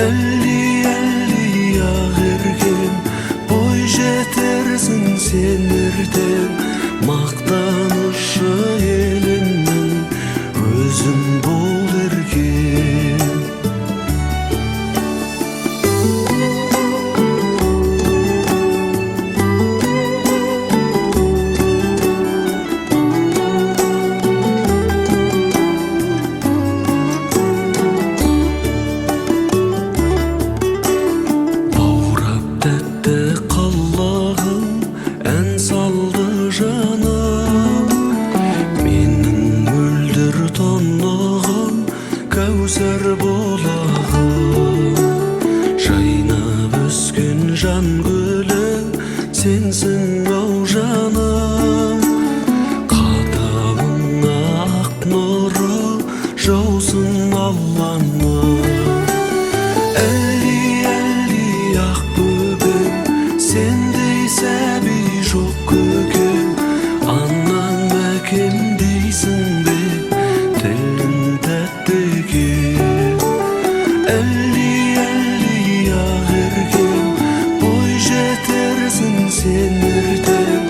Elli yağırgen boy jetersin sen erten, maqtanışı elinden özün bol ergen. Kevser bolağım, жайнап өскен жан гүлі сенсің ау жаным. Қадамыңа ақ нұры жаусын Алланың. Әлди ақ бөбем, сендей сәби жоқ көкем. Анам әкем дейсің бе, тілің тәтті екен. Әлди ағырген бой жетерсің сен ертең,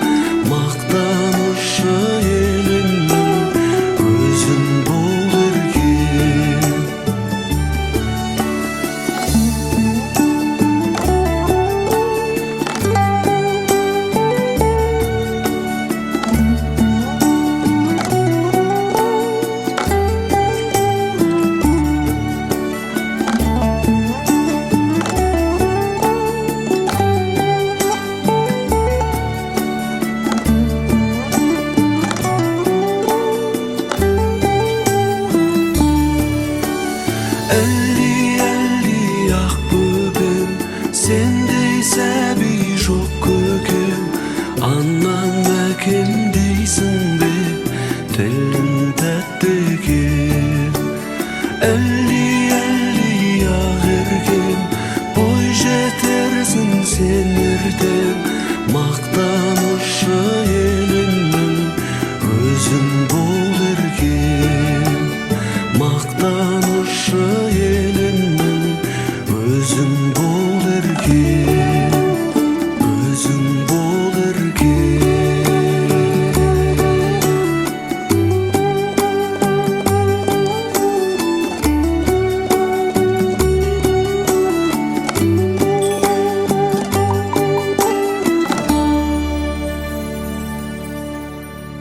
мақтанышы еліңнің өзің бол ерген. Әлди ақ бөбем, сендей сәби жоқ көкем. Анам әкем дейсің бе, тілің тәтті екен.